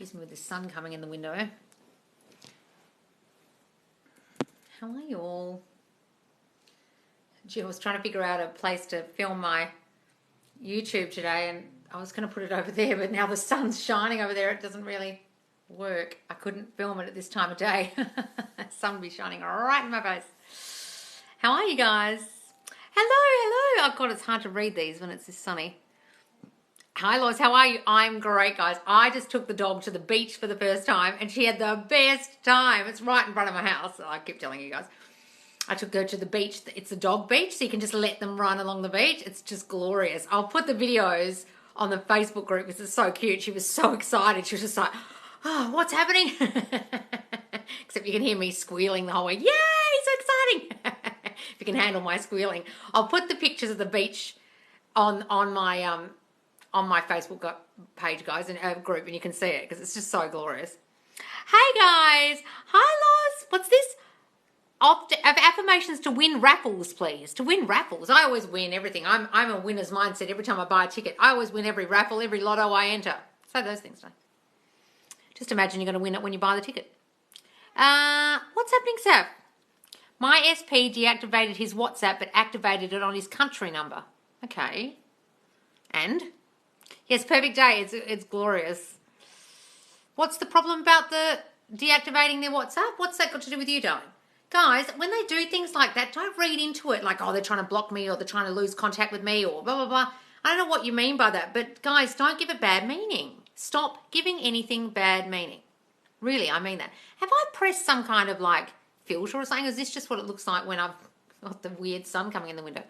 Excuse me with the sun coming in the window. How are you all? Gee, I was trying to figure out a place to film my YouTube today, and I was going to put it over there, but now the sun's shining over there. It doesn't really work. I couldn't film it at this time of day. The sun would be shining right in my face. How are you guys? Hello. Oh God, it's hard to read these when it's this sunny. Hi Lois, how are you? I'm great, guys. I just took the dog to the beach for the first time and she had the best time. It's right in front of my house. I keep telling you guys. I took her to the beach. It's a dog beach, so you can just let them run along the beach. It's just glorious. I'll put the videos on the Facebook group because it's so cute. She was so excited. She was just like, oh, what's happening? Except you can hear me squealing the whole way. Yay, so exciting. If you can handle my squealing. I'll put the pictures of the beach on my Facebook page, guys, and group, and you can see it because it's just so glorious. Hey, guys. Hi, Loz. What's this? Affirmations to win raffles, please. To win raffles. I always win everything. I'm a winner's mindset. Every time I buy a ticket, I always win every raffle, every lotto I enter. Say those things, don't. Just imagine you're going to win it when you buy the ticket. What's happening, Sav? My SP deactivated his WhatsApp but activated it on his country number. Okay. And? Yes, perfect day. It's glorious. What's the problem about the deactivating their WhatsApp? What's that got to do with you, darling? Guys, when they do things like that, don't read into it like, oh, they're trying to block me or they're trying to lose contact with me or blah, blah, blah. I don't know what you mean by that, but guys, don't give it bad meaning. Stop giving anything bad meaning. Really, I mean that. Have I pressed some kind of like filter or something? Is this just what it looks like when I've got the weird sun coming in the window?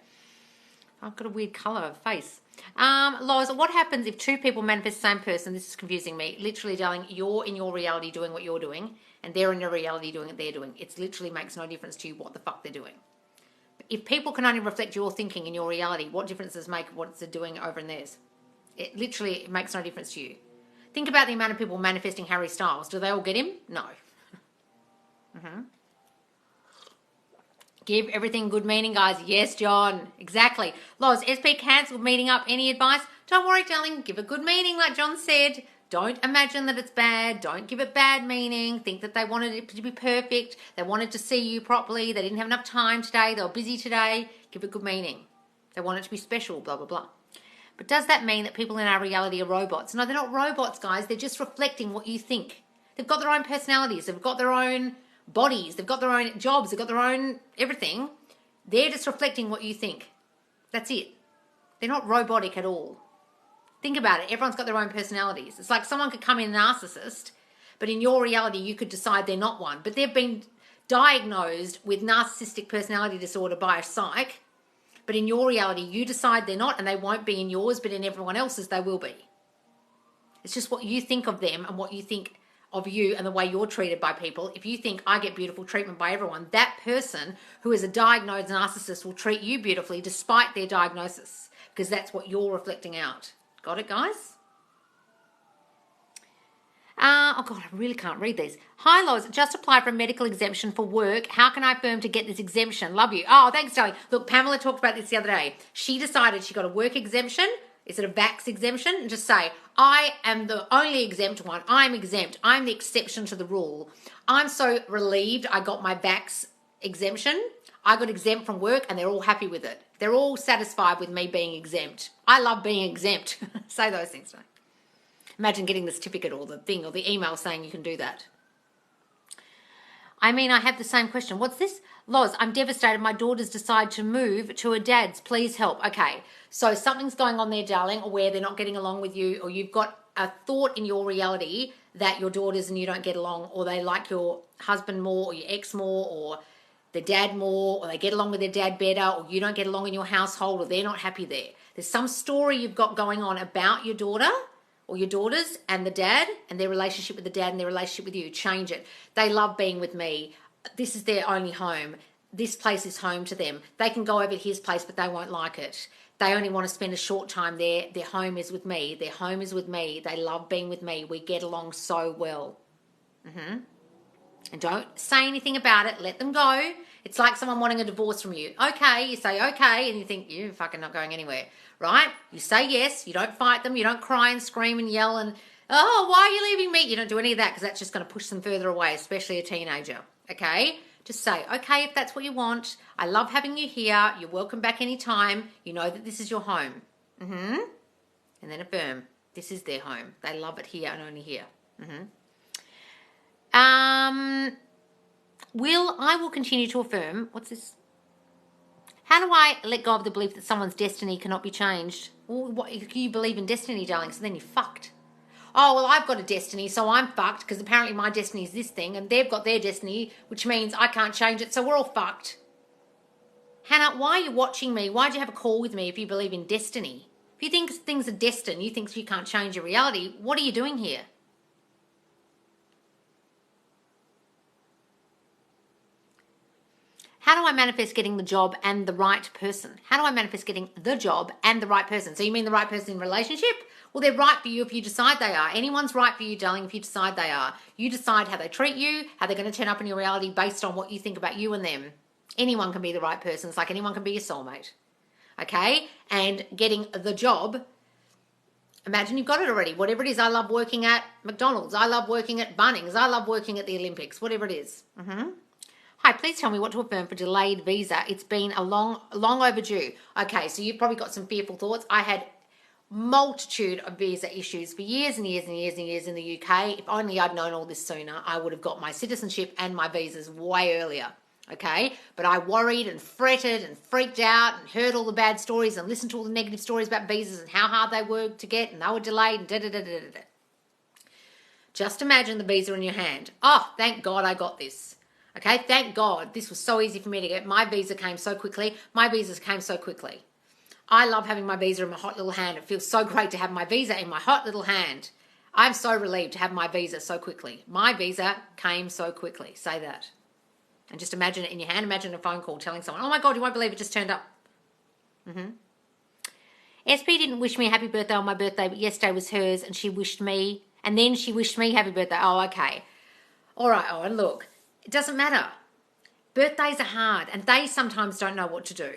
I've got a weird colour of face. Loz, what happens if two people manifest the same person? This is confusing me. Literally, darling, you're in your reality doing what you're doing, and they're in their reality doing what they're doing. It literally makes no difference to you what the fuck they're doing. If people can only reflect your thinking in your reality, what difference does it make what they're doing over in theirs? It literally makes no difference to you. Think about the amount of people manifesting Harry Styles. Do they all get him? No. Give everything good meaning, guys. Yes, John. Exactly. Loz, SP cancelled meeting up. Any advice? Don't worry, darling. Give it good meaning, like John said. Don't imagine that it's bad. Don't give it bad meaning. Think that they wanted it to be perfect. They wanted to see you properly. They didn't have enough time today. They were busy today. Give it good meaning. They want it to be special, blah, blah, blah. But does that mean that people in our reality are robots? No, they're not robots, guys. They're just reflecting what you think. They've got their own personalities. They've got their own bodies, they've got their own jobs, they've got their own everything. They're just reflecting what you think. That's it. They're not robotic at all. Think about it. Everyone's got their own personalities. It's like someone could come in a narcissist, but in your reality you could decide they're not one. But they've been diagnosed with narcissistic personality disorder by a psych, but in your reality you decide they're not, and they won't be in yours, but in everyone else's they will be. It's just what you think of them and what you think of you and the way you're treated by people. If you think I get beautiful treatment by everyone, that person who is a diagnosed narcissist will treat you beautifully despite their diagnosis, because that's what you're reflecting out. Got it, guys? Oh God, I really can't read these. Hi, Loz, just applied for a medical exemption for work. How can I firm to get this exemption? Love you. Oh, thanks, darling. Look, Pamela talked about this the other day. She decided she got a work exemption. Is it a vax exemption? And just say, I am the only exempt one. I'm exempt. I'm the exception to the rule. I'm so relieved I got my vax exemption. I got exempt from work and they're all happy with it. They're all satisfied with me being exempt. I love being exempt. Say those things. Right? Imagine getting the certificate or the thing or the email saying you can do that. I mean, I have the same question. What's this? Loz, I'm devastated. My daughters decide to move to her dad's. Please help. Okay, so something's going on there, darling, or where they're not getting along with you, or you've got a thought in your reality that your daughters and you don't get along, or they like your husband more, or your ex more, or their dad more, or they get along with their dad better, or you don't get along in your household, or they're not happy there. There's some story you've got going on about your daughter or your daughters and the dad and their relationship with the dad and their relationship with you. Change it. They love being with me. This is their only home. This place is home to them. They can go over to his place, but they won't like it. They only want to spend a short time there. Their home is with me. Their home is with me. They love being with me. We get along so well. And don't say anything about it. Let them go. It's like someone wanting a divorce from you. Okay, you say okay, and you think, you're fucking not going anywhere, right? You say yes. You don't fight them. You don't cry and scream and yell and Oh, why are you leaving me? You don't do any of that because that's just going to push them further away, especially a teenager. Okay? Just say, okay, if that's what you want. I love having you here. You're welcome back anytime. You know that this is your home. And then affirm. This is their home. They love it here and only here. I will continue to affirm. What's this? How do I let go of the belief that someone's destiny cannot be changed? Well, what, you believe in destiny, darling, so then you're fucked. Oh, well, I've got a destiny, so I'm fucked because apparently my destiny is this thing and they've got their destiny, which means I can't change it, so we're all fucked. Hannah, why are you watching me? Why'd you have a call with me if you believe in destiny? If you think things are destined, you think you can't change your reality, what are you doing here? How do I manifest getting the job and the right person? How do I manifest getting the job and the right person? So you mean the right person in relationship? Well, they're right for you if you decide they are. Anyone's right for you, darling, if you decide they are. You decide how they treat you, how they're going to turn up in your reality based on what you think about you and them. Anyone can be the right person. It's like anyone can be your soulmate. Okay? And getting the job, imagine you've got it already. Whatever it is, I love working at McDonald's. I love working at Bunnings. I love working at the Olympics. Whatever it is. Hi, please tell me what to affirm for delayed visa. It's been a long overdue. Okay, so you've probably got some fearful thoughts. I had multitude of visa issues for years and years and years and years in the UK. If only I'd known all this sooner, I would have got my citizenship and my visas way earlier. Okay, but I worried and fretted and freaked out and heard all the bad stories and listened to all the negative stories about visas and how hard they were to get and they were delayed and da-da-da-da-da-da. Just imagine the visa in your hand. Oh, thank God I got this. Okay, thank God. This was so easy for me to get. My visa came so quickly. My visas came so quickly. I love having my visa in my hot little hand. It feels so great to have my visa in my hot little hand. I'm so relieved to have my visa so quickly. My visa came so quickly. Say that. And just imagine it in your hand. Imagine a phone call telling someone, oh my God, you won't believe it just turned up. SP didn't wish me a happy birthday on my birthday, but yesterday was hers and she wished me. And then she wished me happy birthday. Oh, okay. All right, Owen, look. It doesn't matter. Birthdays are hard and they sometimes don't know what to do.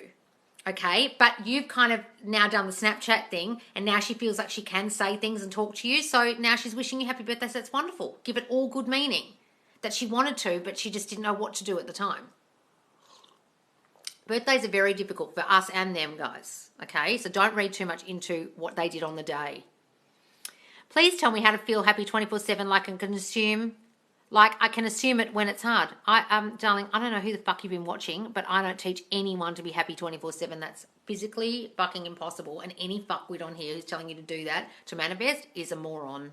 Okay, but you've kind of now done the Snapchat thing and now she feels like she can say things and talk to you. So now she's wishing you happy birthday. So that's wonderful. Give it all good meaning that she wanted to, but she just didn't know what to do at the time. Birthdays are very difficult for us and them, guys. Okay, so don't read too much into what they did on the day. Please tell me how to feel happy 24/7 like I can assume. Like, I can assume it when it's hard. Darling, I don't know who the fuck you've been watching, but I don't teach anyone to be happy 24/7. That's physically fucking impossible. And any fuckwit on here who's telling you to do that, to manifest, is a moron.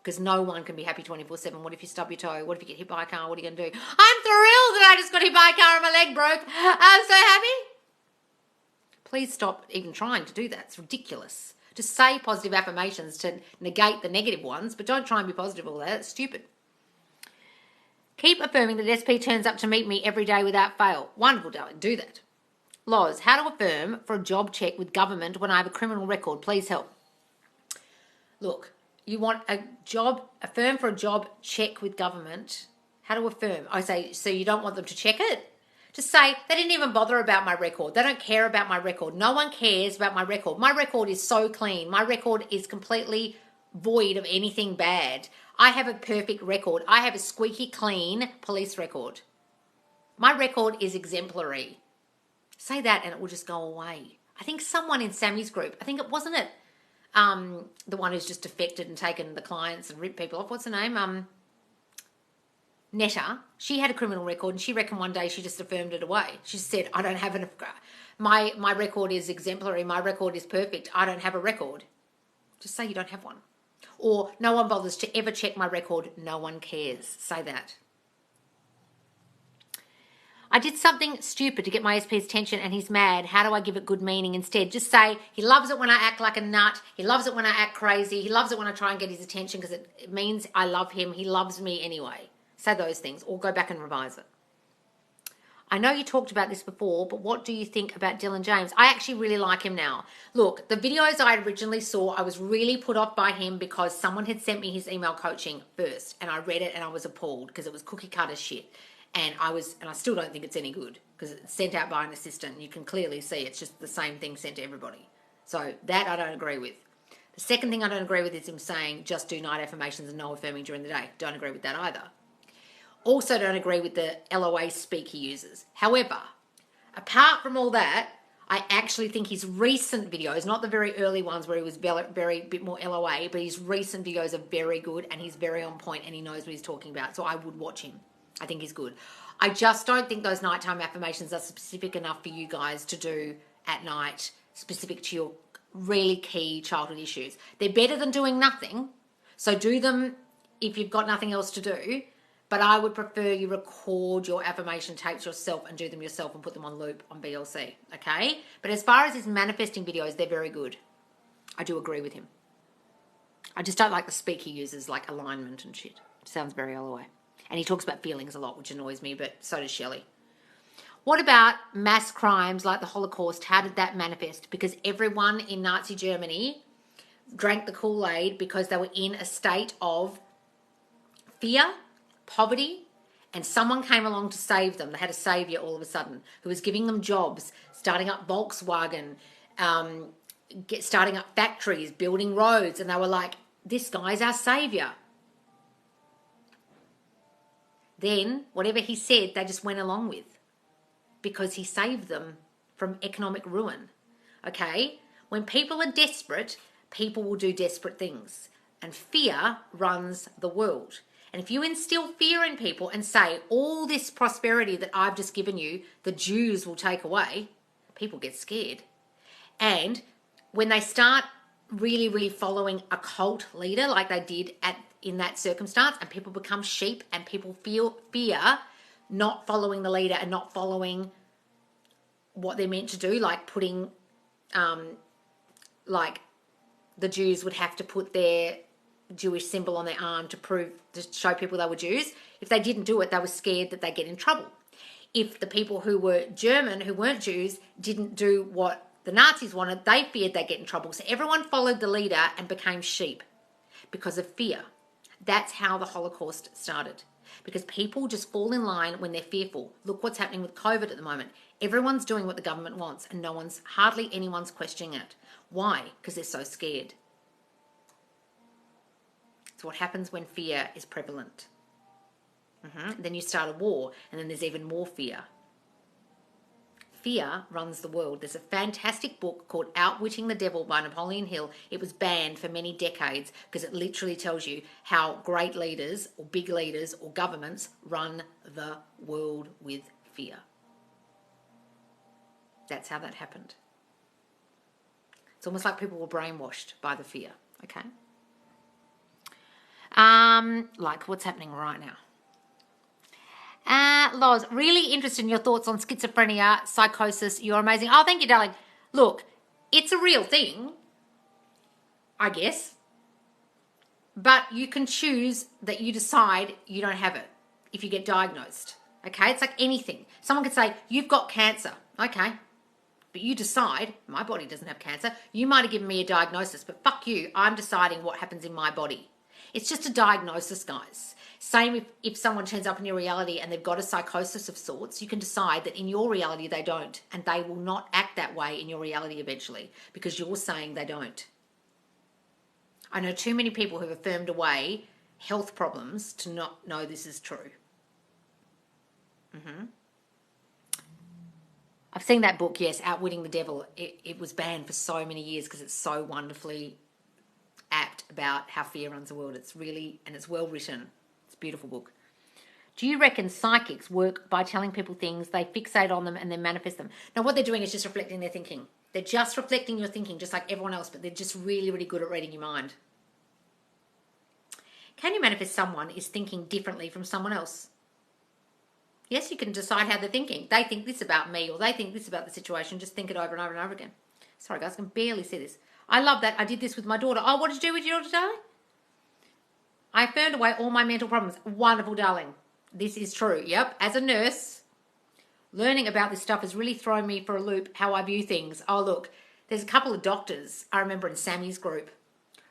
Because no one can be happy 24/7. What if you stub your toe? What if you get hit by a car? What are you going to do? I'm thrilled that I just got hit by a car and my leg broke. I'm so happy. Please stop even trying to do that. It's ridiculous. Just say positive affirmations to negate the negative ones, but don't try and be positive all that. It's stupid. Keep affirming that SP turns up to meet me every day without fail. Wonderful, darling. Do that. Loz, how to affirm for a job check with government when I have a criminal record? Please help. Look, you want a job, affirm for a job check with government. How to affirm? I say, so you don't want them to check it? Just say, they didn't even bother about my record. They don't care about my record. No one cares about my record. My record is so clean. My record is completely void of anything bad. I have a perfect record. I have a squeaky clean police record. My record is exemplary. Say that and it will just go away. I think someone in Sammy's group, I think it wasn't it, the one who's just defected and taken the clients and ripped people off. What's her name? Netta. She had a criminal record and she reckoned one day she just affirmed it away. She said, I don't have my record is exemplary. My record is perfect. I don't have a record. Just say you don't have one. Or no one bothers to ever check my record. No one cares. Say that. I did something stupid to get my SP's attention and he's mad. How do I give it good meaning instead? Just say, he loves it when I act like a nut. He loves it when I act crazy. He loves it when I try and get his attention because it means I love him. He loves me anyway. Say those things or go back and revise it. I know you talked about this before, but what do you think about Dylan James? I actually really like him now. Look, the videos I originally saw, I was really put off by him because someone had sent me his email coaching first and I read it and I was appalled because it was cookie cutter shit. And I still don't think it's any good because it's sent out by an assistant. You can clearly see it's just the same thing sent to everybody. So that I don't agree with. The second thing I don't agree with is him saying just do night affirmations and no affirming during the day. Don't agree with that either. Also don't agree with the LOA speak he uses. However, apart from all that, I actually think his recent videos, not the very early ones where he was very bit more LOA, but his recent videos are very good and he's very on point and he knows what he's talking about. So I would watch him. I think he's good. I just don't think those nighttime affirmations are specific enough for you guys to do at night, specific to your really key childhood issues. They're better than doing nothing. So do them if you've got nothing else to do. But I would prefer you record your affirmation tapes yourself and do them yourself and put them on loop on BLC, okay? But as far as his manifesting videos, they're very good. I do agree with him. I just don't like the speak he uses, like alignment and shit. It sounds very LOA. And he talks about feelings a lot, which annoys me, but so does Shelley. What about mass crimes like the Holocaust? How did that manifest? Because everyone in Nazi Germany drank the Kool-Aid because they were in a state of fear, poverty, and someone came along to save them. They had a savior all of a sudden who was giving them jobs, starting up Volkswagen, starting up factories, building roads, and they were like, this guy's our savior. Then whatever he said, they just went along with because he saved them from economic ruin. Okay? When people are desperate, people will do desperate things, and fear runs the world. And if you instill fear in people and say, all this prosperity that I've just given you, the Jews will take away, people get scared. And when they start really, really following a cult leader like they did in that circumstance, and people become sheep and people feel fear not following the leader and not following what they're meant to do, like putting, like the Jews would have to put their Jewish symbol on their arm to show people they were Jews. If they didn't do it, they were scared that they'd get in trouble. If the people who were German, who weren't Jews, didn't do what the Nazis wanted, they feared they'd get in trouble. So everyone followed the leader and became sheep because of fear. That's how the Holocaust started. Because people just fall in line when they're fearful. Look what's happening with COVID at the moment. Everyone's doing what the government wants and hardly anyone's questioning it. Why? Because they're so scared. It's what happens when fear is prevalent. Then you start a war and then there's even more fear. Fear runs the world. There's a fantastic book called Outwitting the Devil by Napoleon Hill. It was banned for many decades because it literally tells you how great leaders or big leaders or governments run the world with fear. That's how that happened. It's almost like people were brainwashed by the fear, okay? Like what's happening right now. Loz, really interested in your thoughts on schizophrenia, psychosis. You're amazing. Oh, thank you, darling. Look, it's a real thing, I guess. But you can choose that you decide you don't have it if you get diagnosed. Okay? It's like anything. Someone could say, you've got cancer. Okay. But you decide, my body doesn't have cancer. You might have given me a diagnosis, but fuck you. I'm deciding what happens in my body. It's just a diagnosis, guys. Same if someone turns up in your reality and they've got a psychosis of sorts, you can decide that in your reality they don't, and they will not act that way in your reality eventually because you're saying they don't. I know too many people who've affirmed away health problems to not know this is true. I've seen that book, yes, Outwitting the Devil. It was banned for so many years because it's so wonderfully apt about how fear runs the world. It's really, and it's well written. It's a beautiful book. Do you reckon psychics work by telling people things, they fixate on them and then manifest them? Now, what they're doing is just reflecting their thinking. They're just reflecting your thinking just like everyone else, but they're just really, really good at reading your mind. Can you manifest someone is thinking differently from someone else? Yes, you can decide how they're thinking. They think this about me or they think this about the situation. Just think it over and over and over again. Sorry, guys, I can barely see this. I love that. I did this with my daughter. Oh, what did you do with your daughter, darling? I affirmed away all my mental problems. Wonderful, darling. This is true. Yep. As a nurse, learning about this stuff has really thrown me for a loop how I view things. Oh, look, there's a couple of doctors, I remember in Sammy's group,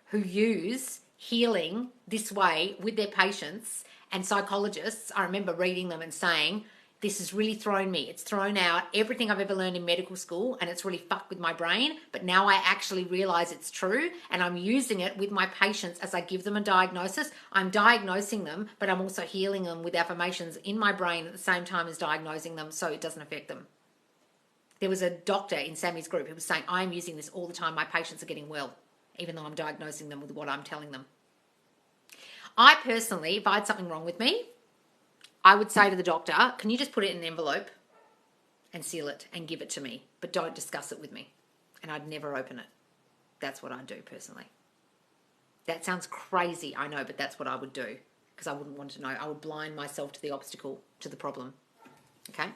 who use healing this way with their patients, and psychologists, I remember reading them and saying, this has really thrown me. It's thrown out everything I've ever learned in medical school, and it's really fucked with my brain. But now I actually realize it's true, and I'm using it with my patients as I give them a diagnosis. I'm diagnosing them, but I'm also healing them with affirmations in my brain at the same time as diagnosing them, so it doesn't affect them. There was a doctor in Sammy's group who was saying, I'm using this all the time. My patients are getting well, even though I'm diagnosing them with what I'm telling them. I personally, if I had something wrong with me, I would say to the doctor, can you just put it in an envelope and seal it and give it to me, but don't discuss it with me. And I'd never open it. That's what I'd do personally. That sounds crazy, I know, but that's what I would do because I wouldn't want to know. I would blind myself to the obstacle, to the problem. Okay?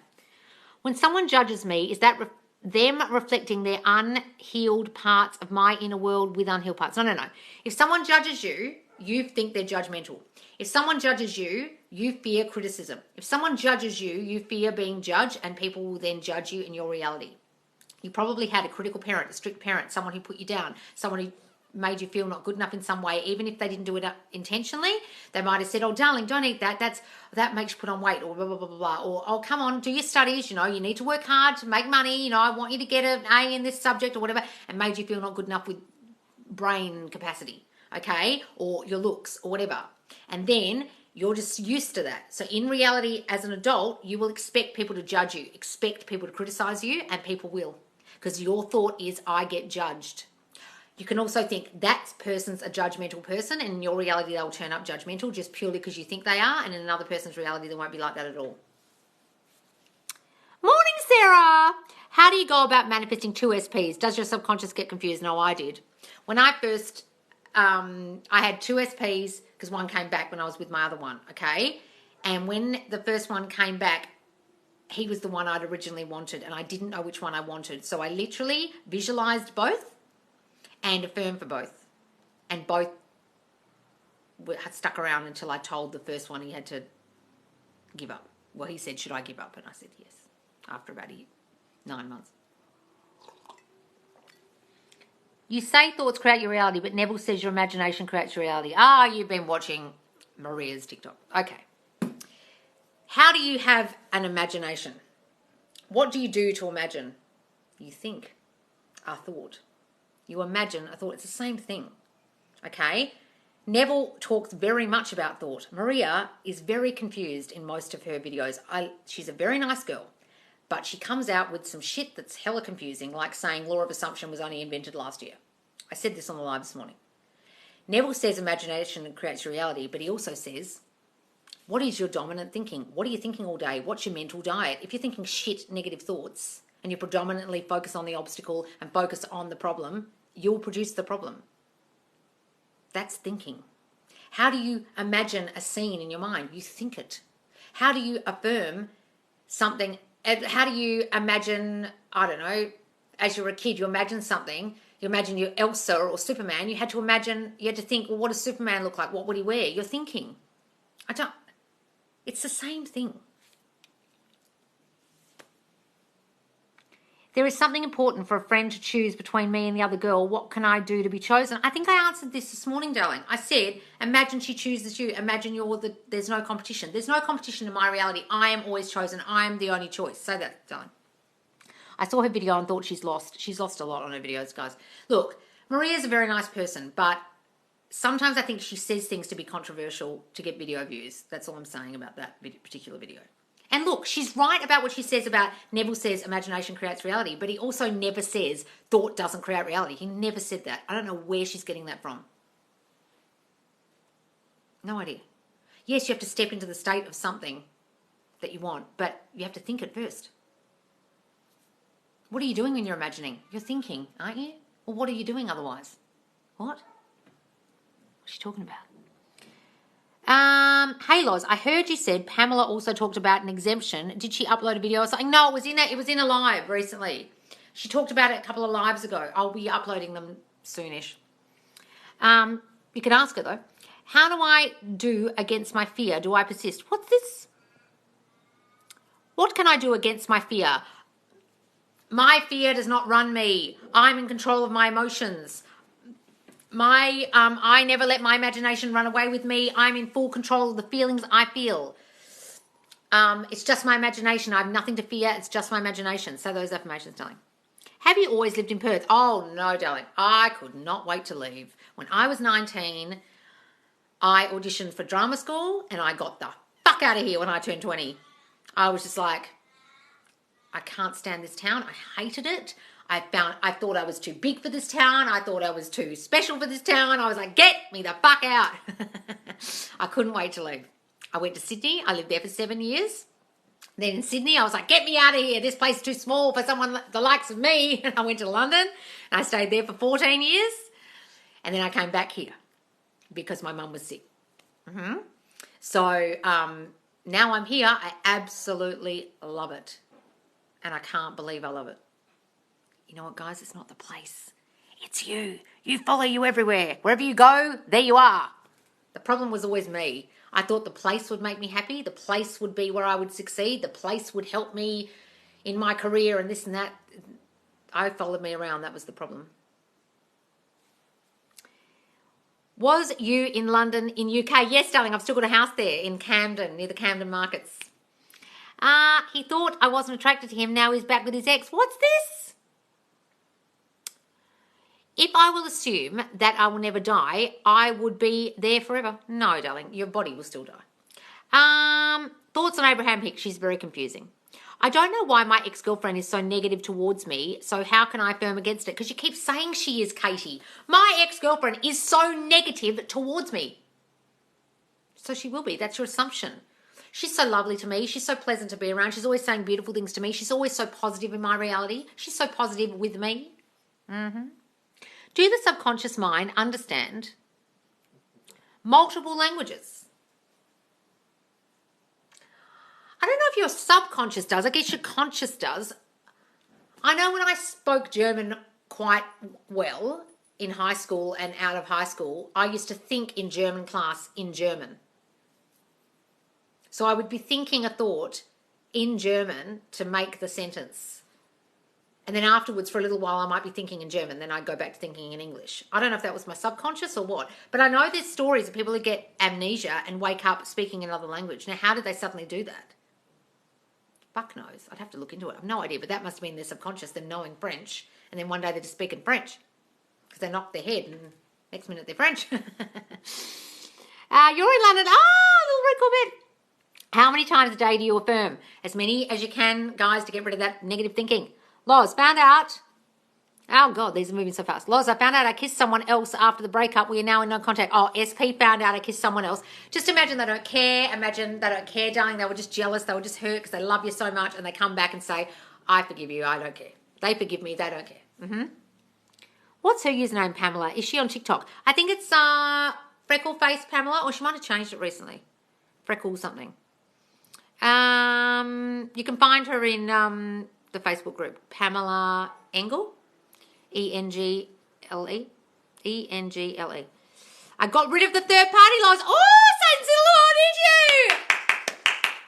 When someone judges me, is that them reflecting their unhealed parts of my inner world with unhealed parts? No. If someone judges you, you think they're judgmental. If someone judges you, you fear criticism. If someone judges you, you fear being judged, and people will then judge you in your reality. You probably had a critical parent, a strict parent, someone who put you down, someone who made you feel not good enough in some way, even if they didn't do it intentionally. They might have said, oh, darling, don't eat that. That makes you put on weight, or blah, blah, blah, blah, blah. Or, oh, come on, do your studies. You know, you need to work hard to make money. You know, I want you to get an A in this subject or whatever, and made you feel not good enough with brain capacity, okay? Or your looks or whatever. And then you're just used to that. So in reality, as an adult, you will expect people to judge you, expect people to criticize you, and people will. Because your thought is, I get judged. You can also think that person's a judgmental person, and in your reality, they'll turn up judgmental just purely because you think they are, and in another person's reality, they won't be like that at all. Morning, Sarah. How do you go about manifesting 2 SPs? Does your subconscious get confused? No, I did. When I first, I had 2 SPs because one came back when I was with my other one, okay? And when the first one came back, he was the one I'd originally wanted, and I didn't know which one I wanted. So I literally visualized both and affirmed for both. And both stuck around until I told the first one he had to give up. Well, he said, should I give up? And I said, yes, after about 9 months. You say thoughts create your reality, but Neville says your imagination creates your reality. Ah, you've been watching Maria's TikTok. Okay. How do you have an imagination? What do you do to imagine? You think a thought. You imagine a thought. It's the same thing. Okay? Neville talks very much about thought. Maria is very confused in most of her videos. She's a very nice girl, but she comes out with some shit that's hella confusing, like saying law of assumption was only invented last year. I said this on the live this morning. Neville says imagination creates reality, but he also says, what is your dominant thinking? What are you thinking all day? What's your mental diet? If you're thinking shit, negative thoughts, and you predominantly focus on the obstacle and focus on the problem, you'll produce the problem. That's thinking. How do you imagine a scene in your mind? You think it. How do you affirm something? How do you imagine, I don't know, as you're a kid, you imagine something. You imagine you're Elsa or Superman. You had to think, well, what does Superman look like? What would he wear? You're thinking. It's the same thing. There is something important for a friend to choose between me and the other girl. What can I do to be chosen? I think I answered this morning, darling. I said, imagine she chooses you. Imagine there's no competition. There's no competition in my reality. I am always chosen. I am the only choice. Say that, darling. I saw her video and thought she's lost. She's lost a lot on her videos, guys. Look, Maria's a very nice person, but sometimes I think she says things to be controversial to get video views. That's all I'm saying about that particular video. And look, she's right about what she says about Neville says imagination creates reality, but he also never says thought doesn't create reality. He never said that. I don't know where she's getting that from. No idea. Yes, you have to step into the state of something that you want, but you have to think it first. What are you doing when you're imagining? You're thinking, aren't you? Well, what are you doing otherwise? What? What's she talking about? Hey Loz, I heard you said Pamela also talked about an exemption. Did she upload a video or something? No, it was in a live recently. She talked about it a couple of lives ago. I'll be uploading them soonish. You can ask her though. How do I do against my fear? Do I persist? What's this? What can I do against my fear? My fear does not run me. I'm in control of my emotions. I never let my imagination run away with me. I'm in full control of the feelings I feel. It's just my imagination. I have nothing to fear. It's just my imagination. Say those affirmations, darling. Have you always lived in Perth? Oh, no, darling. I could not wait to leave. When I was 19, I auditioned for drama school and I got the fuck out of here when I turned 20. I was just like, I can't stand this town. I hated it. I thought I was too big for this town. I thought I was too special for this town. I was like, get me the fuck out. I couldn't wait to leave. I went to Sydney. I lived there for 7 years. Then in Sydney, I was like, get me out of here. This place is too small for someone the likes of me. And I went to London and I stayed there for 14 years. And then I came back here because my mum was sick. So now I'm here. I absolutely love it. And I can't believe I love it. You know what, guys? It's not the place. It's you. You follow you everywhere. Wherever you go, there you are. The problem was always me. I thought the place would make me happy. The place would be where I would succeed. The place would help me in my career and this and that. I followed me around. That was the problem. Was you in London in UK? Yes, darling. I've still got a house there in Camden, near the Camden markets. He thought I wasn't attracted to him. Now he's back with his ex. What's this? If I will assume that I will never die, I would be there forever. No, darling, your body will still die. Thoughts on Abraham Hicks? She's very confusing. I don't know why my ex-girlfriend is so negative towards me, so how can I affirm against it? Because you keep saying she is, Katie. My ex-girlfriend is so negative towards me. So she will be. That's your assumption. She's so lovely to me. She's so pleasant to be around. She's always saying beautiful things to me. She's always so positive in my reality. She's so positive with me. Do the subconscious mind understand multiple languages? I don't know if your subconscious does. I guess your conscious does. I know when I spoke German quite well in high school and out of high school, I used to think in German class in German. So I would be thinking a thought in German to make the sentence. And then afterwards, for a little while, I might be thinking in German. Then I'd go back to thinking in English. I don't know if that was my subconscious or what. But I know there's stories of people who get amnesia and wake up speaking another language. Now, how did they suddenly do that? Fuck knows. I'd have to look into it. I have no idea. But that must have been their subconscious, them knowing French. And then one day they're just speaking French. Because they knocked their head and next minute they're French. You're in London. Oh, little red Corvette. How many times a day do you affirm? As many as you can, guys, to get rid of that negative thinking. Loz, found out. Oh, God, these are moving so fast. Loz, I found out I kissed someone else after the breakup. We are now in no contact. Oh, SP found out I kissed someone else. Just imagine they don't care. Imagine they don't care, darling. They were just jealous. They were just hurt because they love you so much. And they come back and say, I forgive you. I don't care. They forgive me. They don't care. What's her username, Pamela? Is she on TikTok? I think it's Freckle Face Pamela, or she might have changed it recently. Freckle something. You can find her in the Facebook group, Pamela Engel, E-N-G-L-E, E-N-G-L-E. I got rid of the third party laws. Oh, Saint Zilla, did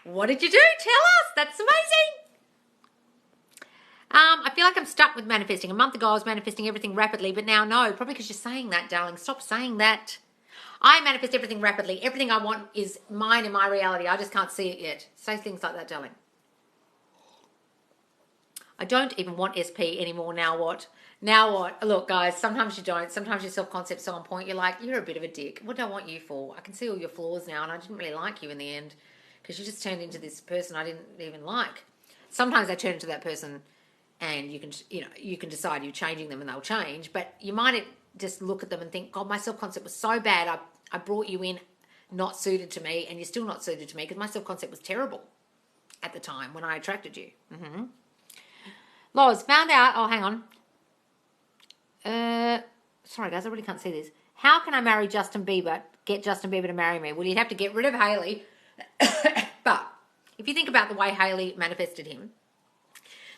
you? What did you do? Tell us. That's amazing. I feel like I'm stuck with manifesting. A month ago, I was manifesting everything rapidly, but now no. Probably because you're saying that, darling. Stop saying that. I manifest everything rapidly. Everything I want is mine in my reality. I just can't see it yet. Say things like that, darling. I don't even want SP anymore. Now what? Now what? Look, guys, sometimes you don't. Sometimes your self-concept's so on point. You're like, you're a bit of a dick. What do I want you for? I can see all your flaws now, and I didn't really like you in the end because you just turned into this person I didn't even like. Sometimes I turn into that person and you can decide you're changing them and they'll change, but you might just look at them and think, God, my self-concept was so bad. I brought you in not suited to me, and you're still not suited to me because my self-concept was terrible at the time when I attracted you. Loz, found out. Oh, hang on. Sorry, guys, I really can't see this. How can I marry Justin Bieber, get Justin Bieber to marry me? Well, you'd have to get rid of Hailey. But if you think about the way Hailey manifested him,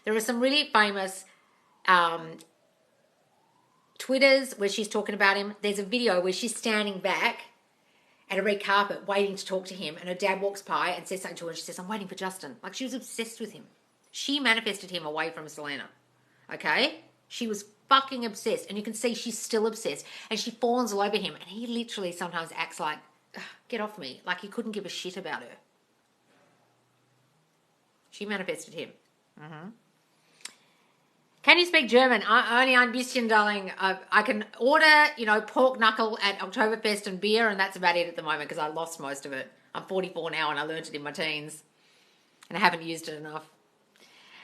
there are some really famous Twitters where she's talking about him. There's a video where she's standing back at a red carpet waiting to talk to him, and her dad walks by and says something to her, and she says, I'm waiting for Justin. Like, she was obsessed with him. She manifested him away from Selena. Okay? She was fucking obsessed, and you can see she's still obsessed, and she fawns all over him, and he literally sometimes acts like, get off me, like he couldn't give a shit about her. She manifested him. Can you speak German? Only ein bisschen, darling. I can order, pork knuckle at Oktoberfest and beer, and that's about it at the moment because I lost most of it. I'm 44 now and I learned it in my teens. And I haven't used it enough.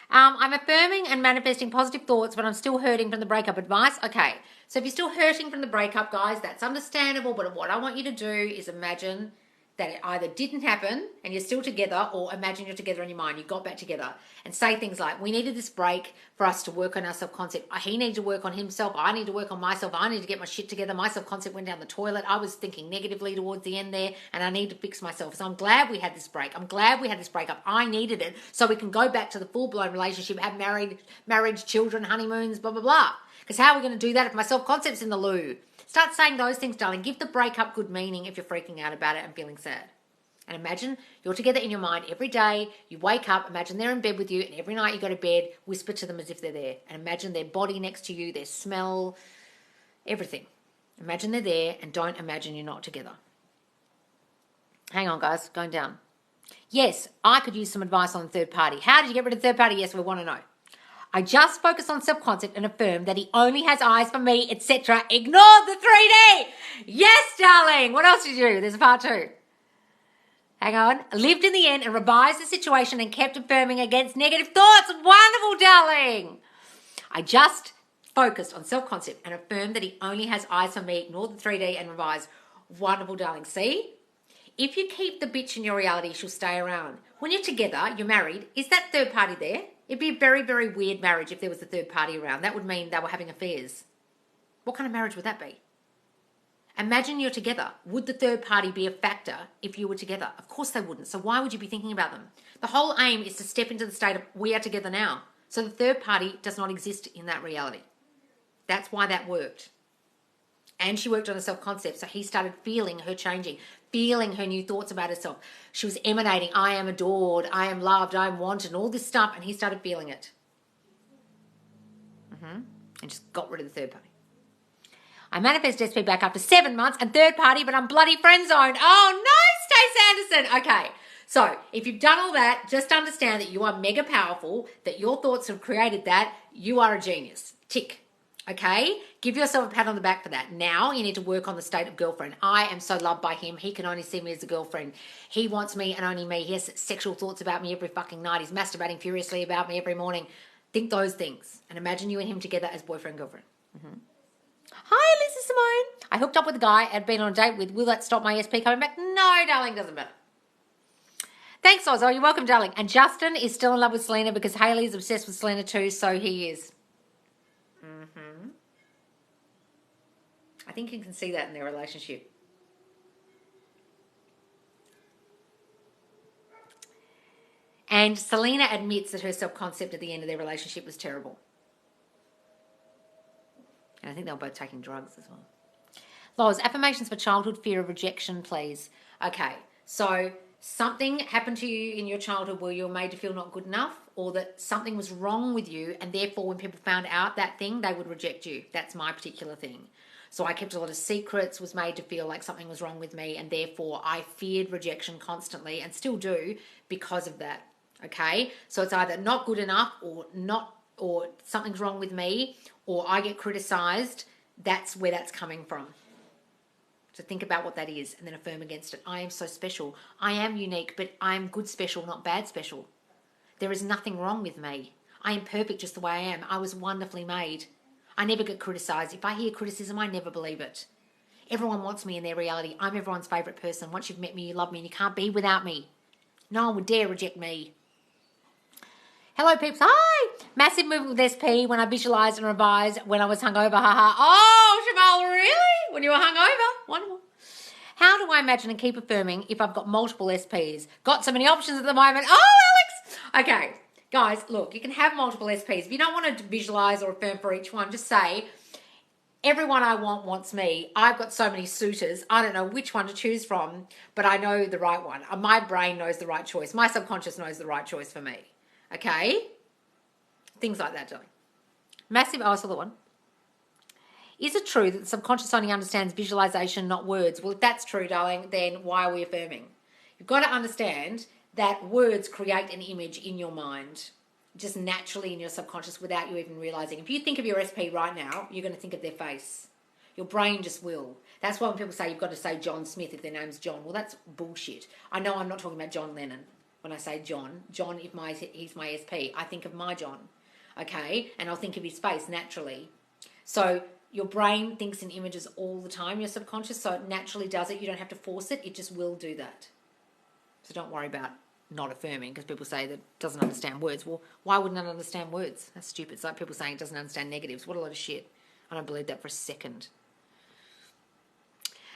I'm affirming and manifesting positive thoughts, but I'm still hurting from the breakup. Advice? Okay. So if you're still hurting from the breakup, guys, that's understandable. But what I want you to do is imagine that it either didn't happen and you're still together, or imagine you're together in your mind. You got back together, and say things like, we needed this break for us to work on our self-concept. He needed to work on himself. I need to work on myself. I need to get my shit together. My self-concept went down the toilet. I was thinking negatively towards the end there, and I need to fix myself. So I'm glad we had this break. I'm glad we had this breakup. I needed it so we can go back to the full-blown relationship, have marriage, children, honeymoons, blah, blah, blah. Because how are we going to do that if my self-concept's in the loo? Start saying those things, darling. Give the breakup good meaning if you're freaking out about it and feeling sad. And imagine you're together in your mind every day. You wake up, imagine they're in bed with you, and every night you go to bed, whisper to them as if they're there. And imagine their body next to you, their smell, everything. Imagine they're there, and don't imagine you're not together. Hang on, guys, going down. Yes, I could use some advice on third party. How did you get rid of third party? Yes, we want to know. I just focus on self-concept and affirm that he only has eyes for me, etc. Ignore the 3D. Yes, darling. What else did you do? There's a part 2. Hang on. Lived in the end and revised the situation and kept affirming against negative thoughts. Wonderful, darling. I just focused on self-concept and affirmed that he only has eyes for me, ignore the 3D and revise. Wonderful, darling. See? If you keep the bitch in your reality, she'll stay around. When you're together, you're married, is that third party there? It'd be a very, very weird marriage if there was a third party around. That would mean they were having affairs. What kind of marriage would that be? Imagine you're together. Would the third party be a factor if you were together? Of course they wouldn't. So why would you be thinking about them? The whole aim is to step into the state of we are together now. So the third party does not exist in that reality. That's why that worked. And she worked on her self-concept. So he started feeling her changing, feeling her new thoughts about herself. She was emanating, I am adored, I am loved, I am wanted, and all this stuff. And he started feeling it. And just got rid of the third party. I manifest SP back after 7 months and third party, but I'm bloody friend zoned. Oh no, Stace Anderson. Okay. So if you've done all that, just understand that you are mega powerful, that your thoughts have created that. You are a genius. Tick. Okay? Give yourself a pat on the back for that. Now you need to work on the state of girlfriend. I am so loved by him. He can only see me as a girlfriend. He wants me and only me. He has sexual thoughts about me every fucking night. He's masturbating furiously about me every morning. Think those things. And imagine you and him together as boyfriend, girlfriend. Hi, Lisa Simone. I hooked up with a guy I'd been on a date with. Will that stop my SP coming back? No, darling, doesn't matter. Thanks, Oz. Oh, you're welcome, darling. And Justin is still in love with Selena because Hayley's obsessed with Selena too, so he is. I think you can see that in their relationship. And Selena admits that her self-concept at the end of their relationship was terrible. And I think they were both taking drugs as well. Loz, affirmations for childhood fear of rejection, please. Okay, so something happened to you in your childhood where you were made to feel not good enough, or that something was wrong with you, and therefore when people found out that thing, they would reject you. That's my particular thing. So I kept a lot of secrets, was made to feel like something was wrong with me, and therefore I feared rejection constantly and still do because of that. Okay? So it's either not good enough or something's wrong with me, or I get criticized. That's where that's coming from. So think about what that is and then affirm against it. I am so special. I am unique, but I am good special, not bad special. There is nothing wrong with me. I am perfect just the way I am. I was wonderfully made. I never get criticized. If I hear criticism, I never believe it. Everyone wants me in their reality. I'm everyone's favorite person. Once you've met me, you love me, and you can't be without me. No one would dare reject me. Hello, peeps. Hi. Massive movement with SP when I visualized and revised when I was hungover. Haha. Oh, Shamal, really? When you were hungover? Wonderful. How do I imagine and keep affirming if I've got multiple SPs? Got so many options at the moment. Oh, Alex. Okay. Guys, look, you can have multiple SPs. If you don't want to visualize or affirm for each one, just say, everyone I want wants me. I've got so many suitors. I don't know which one to choose from, but I know the right one. My brain knows the right choice. My subconscious knows the right choice for me. Okay? Things like that, darling. Massive, oh, I saw the one. Is it true that the subconscious only understands visualization, not words? Well, if that's true, darling, then why are we affirming? You've got to understand that words create an image in your mind, just naturally in your subconscious without you even realizing. If you think of your SP right now, you're going to think of their face. Your brain just will. That's why when people say you've got to say John Smith if their name's John, well, that's bullshit. I know I'm not talking about John Lennon when I say John. John, if he's my SP, I think of my John, okay? And I'll think of his face naturally. So your brain thinks in images all the time, your subconscious, so it naturally does it. You don't have to force it. It just will do that. So don't worry about not affirming, because people say that it doesn't understand words. Well, why wouldn't it understand words? That's stupid. It's like people saying it doesn't understand negatives. What a lot of shit. I don't believe that for a second.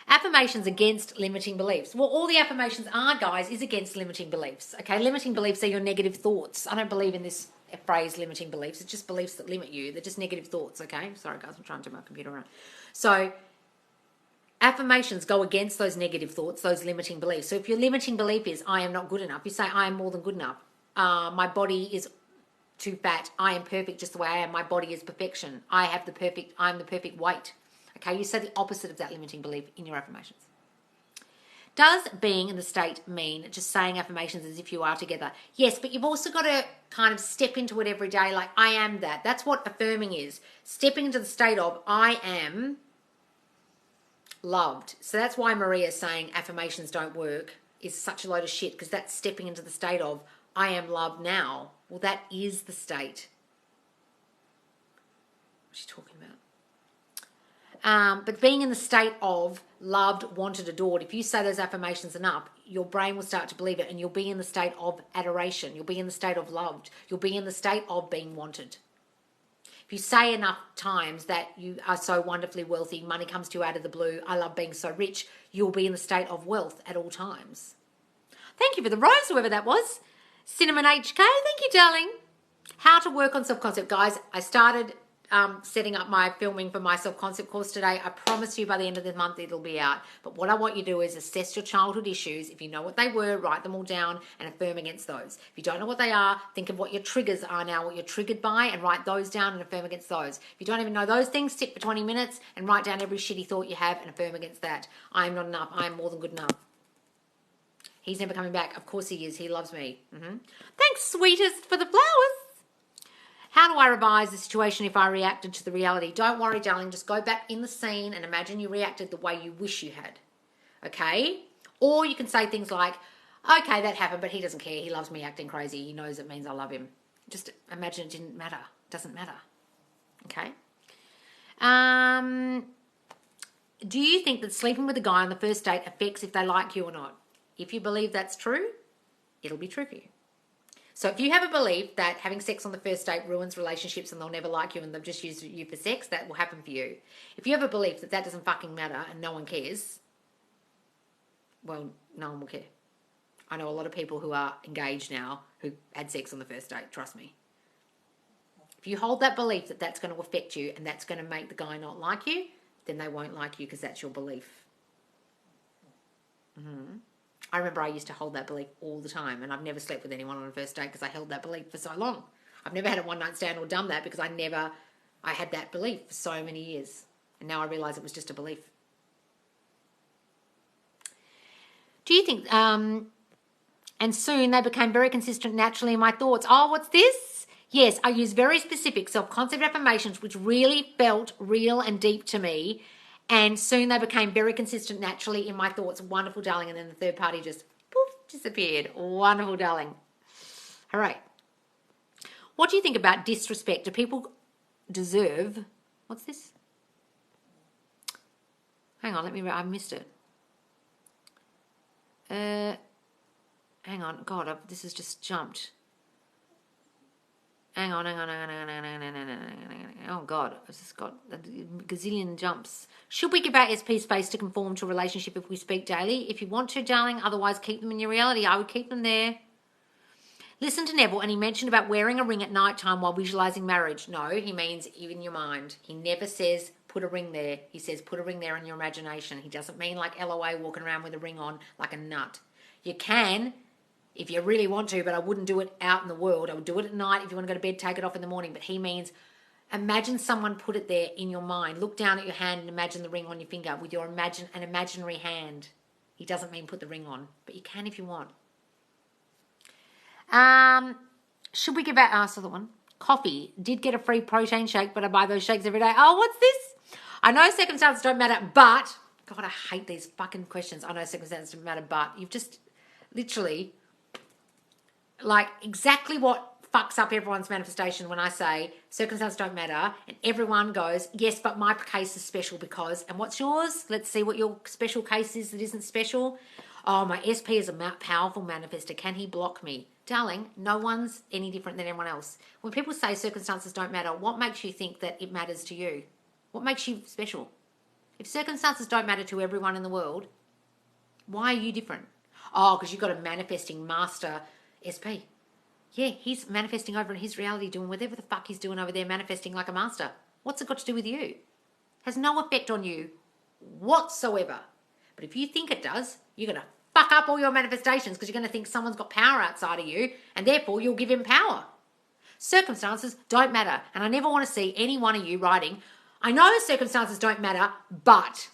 Affirmations against limiting beliefs. Well, all the affirmations are, guys, is against limiting beliefs. Okay, limiting beliefs are your negative thoughts. I don't believe in this phrase limiting beliefs. It's just beliefs that limit you. They're just negative thoughts, okay? Sorry, guys, I'm trying to turn my computer around. So affirmations go against those negative thoughts, those limiting beliefs. So if your limiting belief is, I am not good enough, you say, I am more than good enough. My body is too fat. I am perfect just the way I am. My body is perfection. I'm the perfect weight. Okay, you say the opposite of that limiting belief in your affirmations. Does being in the state mean just saying affirmations as if you are together? Yes, but you've also got to kind of step into it every day like, I am that. That's what affirming is. Stepping into the state of, I am loved. So that's why Maria's saying affirmations don't work is such a load of shit, because that's stepping into the state of, I am loved now. Well, that is the state. What's she talking about? But being in the state of loved, wanted, adored, if you say those affirmations enough, your brain will start to believe it, and you'll be in the state of adoration. You'll be in the state of loved. You'll be in the state of being wanted. If you say enough times that you are so wonderfully wealthy, money comes to you out of the blue, I love being so rich, you'll be in the state of wealth at all times. Thank you for the rose, whoever that was. Cinnamon HK, thank you, darling. How to work on self-concept. Guys, I started setting up my filming for my self-concept course today. I promise you by the end of the month it'll be out. But what I want you to do is assess your childhood issues. If you know what they were, write them all down and affirm against those. If you don't know what they are, think of what your triggers are now, what you're triggered by, and write those down and affirm against those. If you don't even know those things, sit for 20 minutes and write down every shitty thought you have and affirm against that. I am not enough. I am more than good enough. He's never coming back. Of course he is. He loves me. Thanks, sweetest, for the flowers. How do I revise the situation if I reacted to the reality? Don't worry, darling. Just go back in the scene and imagine you reacted the way you wish you had. Okay? Or you can say things like, okay, that happened, but he doesn't care. He loves me acting crazy. He knows it means I love him. Just imagine it didn't matter. It doesn't matter. Okay? Do you think that sleeping with a guy on the first date affects if they like you or not? If you believe that's true, it'll be true for you. So if you have a belief that having sex on the first date ruins relationships and they'll never like you and they'll just use you for sex, that will happen for you. If you have a belief that that doesn't fucking matter and no one cares, well, no one will care. I know a lot of people who are engaged now who had sex on the first date, trust me. If you hold that belief that that's going to affect you and that's going to make the guy not like you, then they won't like you because that's your belief. I remember I used to hold that belief all the time, and I've never slept with anyone on a first date because I held that belief for so long. I've never had a one-night stand or done that because I had that belief for so many years, and now I realise it was just a belief. Do you think, and soon they became very consistent naturally in my thoughts. Oh, what's this? Yes, I use very specific self-concept affirmations which really felt real and deep to me. And soon they became very consistent naturally in my thoughts. Wonderful, darling. And then the third party just poof, disappeared. Wonderful, darling. All right. What do you think about disrespect? Do people deserve... What's this? Hang on, I missed it. Hang on. God, this has just jumped. Hang on. Oh, God. I've just got a gazillion jumps. Should we give our SP space to conform to a relationship if we speak daily? If you want to, darling. Otherwise, keep them in your reality. I would keep them there. Listen to Neville, and he mentioned about wearing a ring at night time while visualising marriage. No, he means in your mind. He never says put a ring there. He says put a ring there in your imagination. He doesn't mean like LOA walking around with a ring on like a nut. You can... if you really want to, but I wouldn't do it out in the world. I would do it at night. If you want to go to bed, take it off in the morning. But he means imagine someone put it there in your mind. Look down at your hand and imagine the ring on your finger with your an imaginary hand. He doesn't mean put the ring on, but you can if you want. Should we give out answer the one? Coffee. Did get a free protein shake, but I buy those shakes every day. Oh, what's this? I know circumstances don't matter, but God, I hate these fucking questions. I know circumstances don't matter, but you've just literally like exactly what fucks up everyone's manifestation when I say circumstances don't matter and everyone goes, yes, but my case is special because, and what's yours? Let's see what your special case is that isn't special. Oh, my SP is a powerful manifester. Can he block me? Darling, no one's any different than everyone else. When people say circumstances don't matter, what makes you think that it matters to you? What makes you special? If circumstances don't matter to everyone in the world, why are you different? Oh, because you've got a manifesting master SP. Yeah, he's manifesting over in his reality, doing whatever the fuck he's doing over there, manifesting like a master. What's it got to do with you? Has no effect on you whatsoever. But if you think it does, you're going to fuck up all your manifestations because you're going to think someone's got power outside of you and therefore you'll give him power. Circumstances don't matter. And I never want to see any one of you writing, I know circumstances don't matter, but...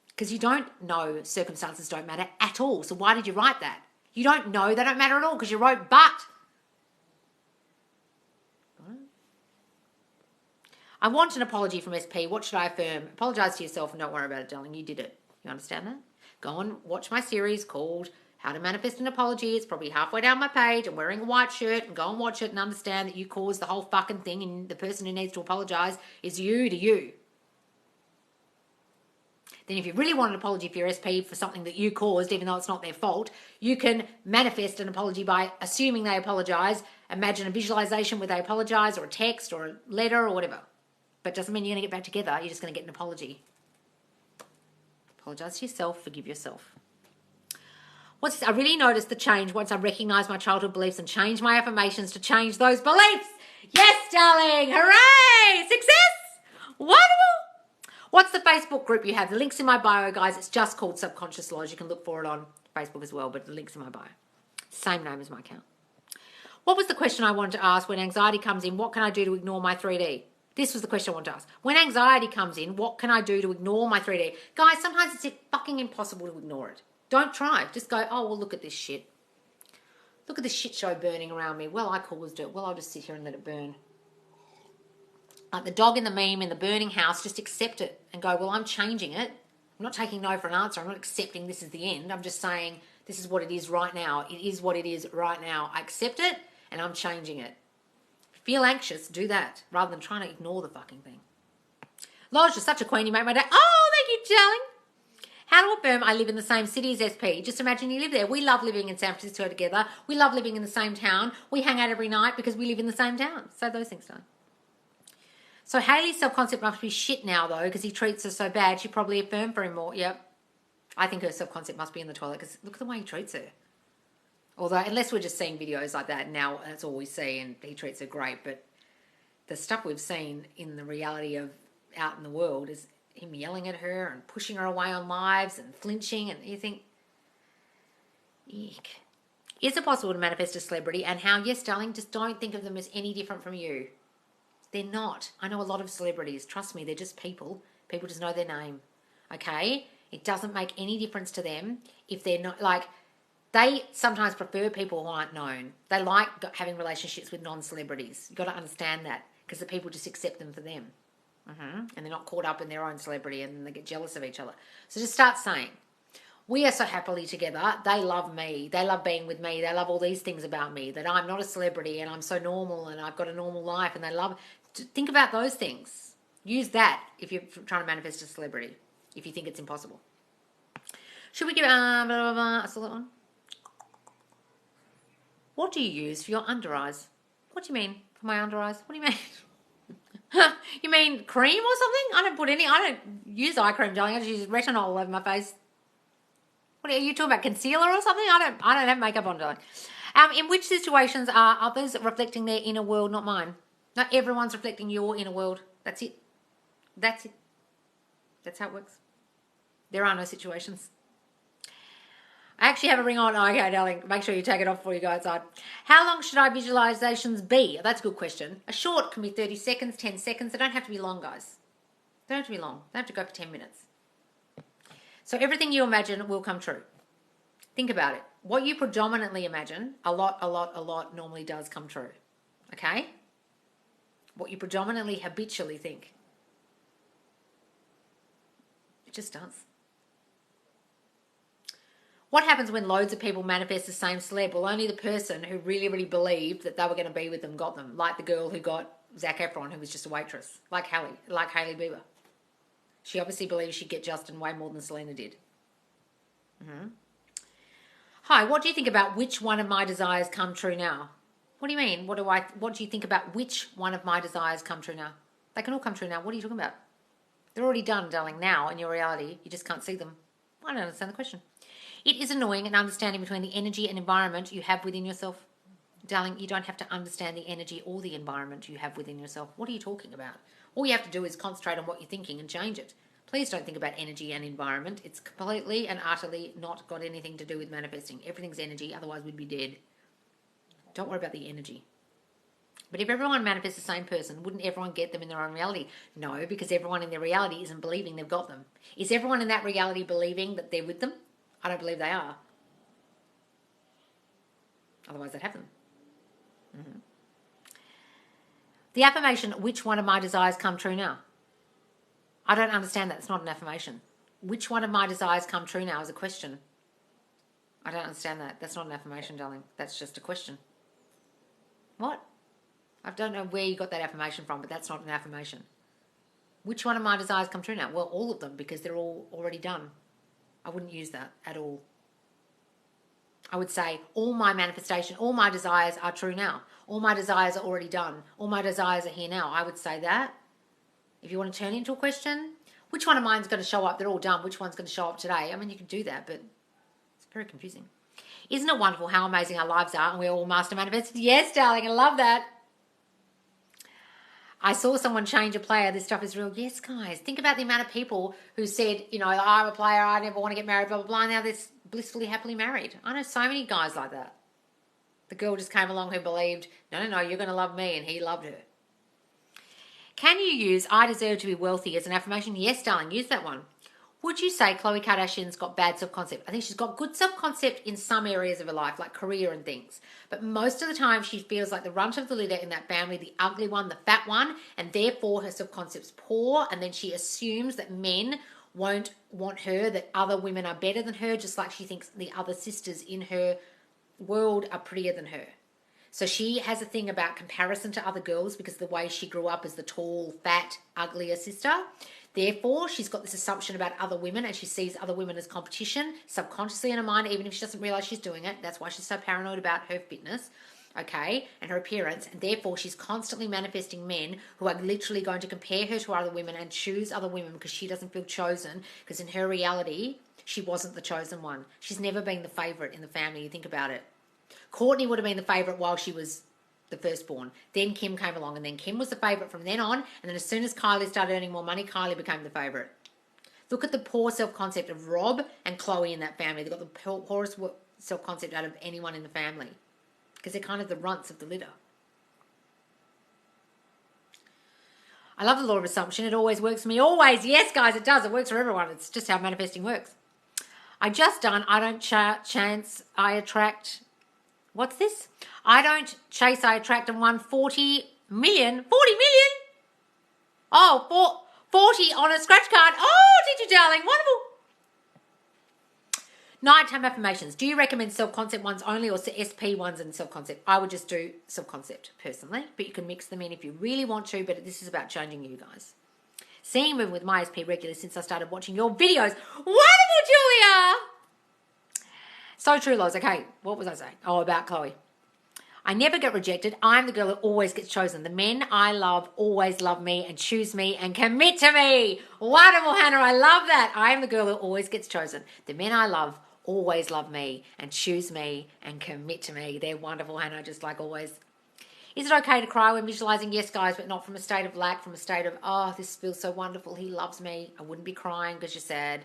Because you don't know circumstances don't matter at all. So why did you write that? You don't know they don't matter at all because you wrote but. I want an apology from SP. What should I affirm? Apologise to yourself and don't worry about it, darling. You did it. You understand that? Go and watch my series called How to Manifest an Apology. It's probably halfway down my page. I'm wearing a white shirt, and go and watch it and understand that you caused the whole fucking thing and the person who needs to apologise is you to you. Then if you really want an apology for your SP for something that you caused, even though it's not their fault, you can manifest an apology by assuming they apologise. Imagine a visualisation where they apologise, or a text or a letter or whatever. But it doesn't mean you're going to get back together. You're just going to get an apology. Apologise to yourself. Forgive yourself. I really noticed the change once I recognised my childhood beliefs and changed my affirmations to change those beliefs. Yes, darling. Hooray. Success. Wonderful. What's the Facebook group you have? The link's in my bio, guys. It's just called Subconscious Laws. You can look for it on Facebook as well, but the link's in my bio. Same name as my account. What was the question I wanted to ask when anxiety comes in? What can I do to ignore my 3D? This was the question I wanted to ask. When anxiety comes in, what can I do to ignore my 3D? Guys, sometimes it's fucking impossible to ignore it. Don't try. Just go, oh, well, look at this shit. Look at this shit show burning around me. Well, I caused it. Well, I'll just sit here and let it burn. Like the dog in the meme in the burning house, just accept it and go, well, I'm changing it. I'm not taking no for an answer. I'm not accepting this is the end. I'm just saying this is what it is right now. It is what it is right now. I accept it and I'm changing it. Feel anxious, do that, rather than trying to ignore the fucking thing. Lodge, you're such a queen, you make my day. Oh, thank you, darling. How to affirm I live in the same city as SP. Just imagine you live there. We love living in San Francisco together. We love living in the same town. We hang out every night because we live in the same town. Say those things, darling. So Hayley's self-concept must be shit now, though, because he treats her so bad. She probably affirmed for him more. Yep. I think her self-concept must be in the toilet because look at the way he treats her. Although, unless we're just seeing videos like that now, that's all we see, and he treats her great. But the stuff we've seen in the reality of out in the world is him yelling at her and pushing her away on lives and flinching, and you think, eek. Is it possible to manifest a celebrity? And how? Yes, darling, just don't think of them as any different from you. They're not. I know a lot of celebrities. Trust me, they're just people. People just know their name. Okay? It doesn't make any difference to them if they're not, like, they sometimes prefer people who aren't known. They like having relationships with non-celebrities. You've got to understand that because the people just accept them for them. And they're not caught up in their own celebrity and they get jealous of each other. So just start saying, we are so happily together. They love me. They love being with me. They love all these things about me, that I'm not a celebrity and I'm so normal and I've got a normal life, and they love. Think about those things. Use that if you're trying to manifest a celebrity, if you think it's impossible. Should we give blah, blah, blah. I saw that one. What do you use for your under eyes? What do you mean for my under eyes? What do you mean? You mean cream or something? I don't use eye cream, darling. I just use retinol all over my face. What are you talking about? Concealer or something? I don't have makeup on, darling. In which situations are others reflecting their inner world, not mine? Not everyone's reflecting your inner world. That's it. That's it. That's how it works. There are no situations. I actually have a ring on. Oh, okay, darling. Make sure you take it off before you go outside. How long should our visualizations be? That's a good question. A short can be 30 seconds, 10 seconds. They don't have to be long, guys. They don't have to be long. They have to go for 10 minutes. So everything you imagine will come true. Think about it. What you predominantly imagine, a lot normally does come true. Okay? What you predominantly habitually think. It just does. What happens when loads of people manifest the same celeb? Well, only the person who really believed that they were going to be with them got them. Like the girl who got Zac Efron, who was just a waitress. Like Hailey Bieber. She obviously believed she'd get Justin way more than Selena did. Hi, what do you think about which one of my desires come true now? What do you mean? What do you think about which one of my desires come true now? They can all come true now. What are you talking about? They're already done, darling, now in your reality. You just can't see them. I don't understand the question. It is annoying an understanding between the energy and environment you have within yourself. Darling, you don't have to understand the energy or the environment you have within yourself. What are you talking about? All you have to do is concentrate on what you're thinking and change it. Please don't think about energy and environment. It's completely and utterly not got anything to do with manifesting. Everything's energy, otherwise we'd be dead. Don't worry about the energy. But if everyone manifests the same person, wouldn't everyone get them in their own reality? No, because everyone in their reality isn't believing they've got them. Is everyone in that reality believing that they're with them? I don't believe they are. Otherwise they'd have them. The affirmation, which one of my desires come true now? I don't understand that. It's not an affirmation. Which one of my desires come true now is a question. I don't understand that. That's not an affirmation, darling. That's just a question. What? I don't know where you got that affirmation from, but that's not an affirmation. Which one of my desires come true now? Well, all of them, because they're all already done. I wouldn't use that at all. I would say all my manifestation, all my desires are true now. All my desires are already done. All my desires are here now. I would say that. If you want to turn it into a question, which one of mine's going to show up? They're all done. Which one's going to show up today? I mean, you can do that, but it's very confusing. Isn't it wonderful how amazing our lives are and we're all master manifestors? Yes, darling, I love that. I saw someone change a player. This stuff is real. Yes, guys. Think about the amount of people who said, I'm a player. I never want to get married, blah, blah, blah. Now they're blissfully, happily married. I know so many guys like that. The girl just came along who believed, no, you're going to love me, and he loved her. Can you use I deserve to be wealthy as an affirmation? Yes, darling. Use that one. Would you say Khloe Kardashian's got bad self-concept? I think she's got good self-concept in some areas of her life, like career and things. But most of the time, she feels like the runt of the litter in that family, the ugly one, the fat one, and therefore her self-concept's poor. And then she assumes that men won't want her, that other women are better than her, just like she thinks the other sisters in her world are prettier than her. So she has a thing about comparison to other girls because the way she grew up as the tall, fat, uglier sister. Therefore, she's got this assumption about other women and she sees other women as competition subconsciously in her mind, even if she doesn't realize she's doing it. That's why she's so paranoid about her fitness, okay, and her appearance. And therefore, she's constantly manifesting men who are literally going to compare her to other women and choose other women because she doesn't feel chosen, because in her reality, she wasn't the chosen one. She's never been the favorite in the family. You think about it. Courtney would have been the favorite while she was the firstborn. Then Kim came along, and then Kim was the favorite from then on. And then as soon as Kylie started earning more money, Kylie became the favorite. Look at the poor self-concept of Rob and Khloe in that family. They've got the poorest self-concept out of anyone in the family because they're kind of the runts of the litter. I love the law of assumption. It always works for me. Always. Yes, guys, it does. It works for everyone. It's just how manifesting works. I don't chance, I attract. What's this? I don't chase, I attract, and won 40 million. 40 million? Oh, 40 on a scratch card. Oh, did you, darling? Wonderful. Nighttime affirmations. Do you recommend self-concept ones only or SP ones and self-concept? I would just do self-concept personally, but you can mix them in if you really want to, but this is about changing you guys. Seeing movement with my SP regularly since I started watching your videos. Wonderful, Julia! So true, Loz. Okay, what was I saying? Oh, about Khloe. I never get rejected. I'm the girl that always gets chosen. The men I love always love me and choose me and commit to me. Wonderful, Hannah. I love that. I am the girl that always gets chosen. The men I love always love me and choose me and commit to me. They're wonderful, Hannah, just like always. Is it okay to cry when visualizing? Yes, guys, but not from a state of lack, from a state of, oh, this feels so wonderful. He loves me. I wouldn't be crying because you're sad.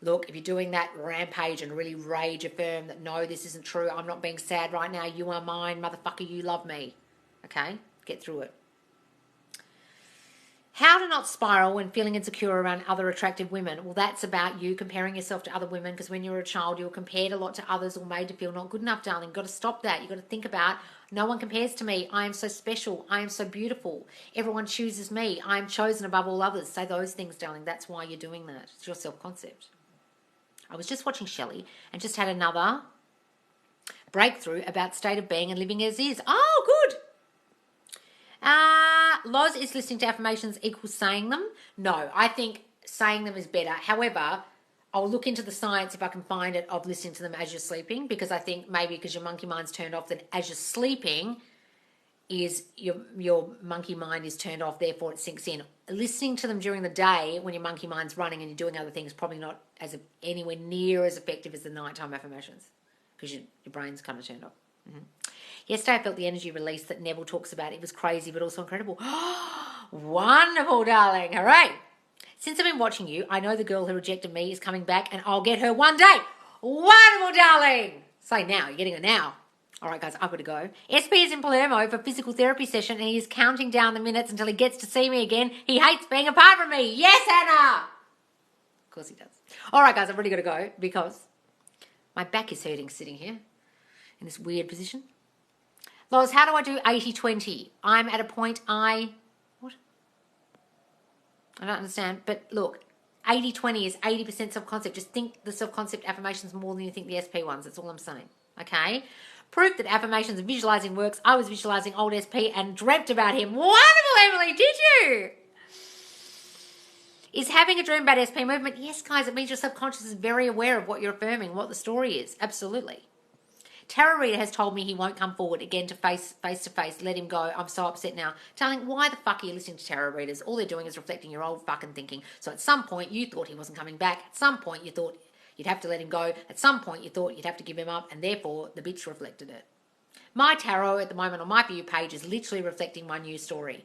Look, if you're doing that rampage and really rage affirm that, no, this isn't true. I'm not being sad right now. You are mine. Motherfucker, you love me. Okay? Get through it. How to not spiral when feeling insecure around other attractive women. Well, that's about you comparing yourself to other women, because when you were a child, you were compared a lot to others or made to feel not good enough, darling. You've got to stop that. You've got to think about, no one compares to me. I am so special. I am so beautiful. Everyone chooses me. I am chosen above all others. Say those things, darling. That's why you're doing that. It's your self-concept. I was just watching Shelley and just had another breakthrough about state of being and living as is. Oh, good. Loz, is listening to affirmations equals saying them? No, I think saying them is better. However, I'll look into the science if I can find it of listening to them as you're sleeping, because I think maybe because your monkey mind's turned off, then as you're sleeping is your monkey mind is turned off, therefore it sinks in. Listening to them during the day when your monkey mind's running and you're doing other things, probably not anywhere near as effective as the nighttime affirmations, because your brain's kind of turned off. Mm-hmm. Yesterday I felt the energy release that Neville talks about. It was crazy but also incredible. Wonderful, darling. Hooray. Since I've been watching you, I know the girl who rejected me is coming back and I'll get her one day. Wonderful, darling. Say now. You're getting her now. All right, guys, I've got to go. SP is in Palermo for a physical therapy session and he's counting down the minutes until he gets to see me again. He hates being apart from me. Yes, Anna. Of course he does. All right, guys, I've really got to go because my back is hurting sitting here in this weird position. Loz, how do I do 80-20? I'm at a point what? I don't understand. But look, 80-20 is 80% self-concept. Just think the self-concept affirmations more than you think the SP ones. That's all I'm saying. Okay? Proof that affirmations and visualizing works. I was visualizing old SP and dreamt about him. Wonderful, Emily. Did you? Is having a dream about SP movement? Yes, guys. It means your subconscious is very aware of what you're affirming, what the story is. Absolutely. Tarot reader has told me he won't come forward again to face to face. Let him go. I'm so upset now. Darling, why the fuck are you listening to tarot readers? All they're doing is reflecting your old fucking thinking. So at some point you thought he wasn't coming back. At some point you thought you'd have to let him go. At some point you thought you'd have to give him up, and therefore the bitch reflected it. My tarot at the moment on my view page is literally reflecting my new story.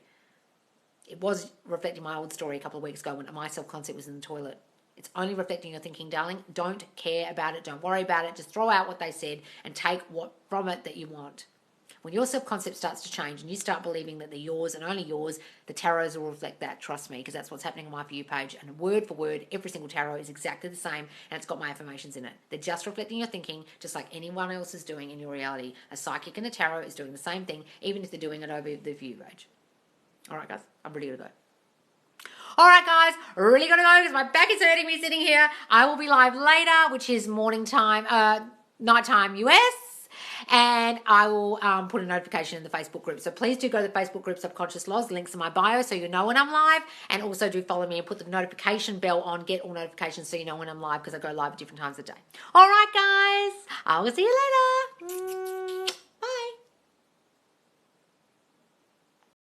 It was reflecting my old story a couple of weeks ago when my self-concept was in the toilet. It's only reflecting your thinking, darling. Don't care about it. Don't worry about it. Just throw out what they said and take what from it that you want. When your self-concept starts to change and you start believing that they're yours and only yours, the tarots will reflect that. Trust me, because that's what's happening on my For You page. And word for word, every single tarot is exactly the same, and it's got my affirmations in it. They're just reflecting your thinking, just like anyone else is doing in your reality. A psychic and a tarot is doing the same thing, even if they're doing it over the For You page. All right, guys, I'm ready to go. All right, guys, really got to go because my back is hurting me sitting here. I will be live later, which is nighttime US, and I will put a notification in the Facebook group. So please do go to the Facebook group, Subconscious Loz, links in my bio so you know when I'm live, and also do follow me and put the notification bell on, get all notifications so you know when I'm live, because I go live at different times of the day. All right, guys, I will see you later.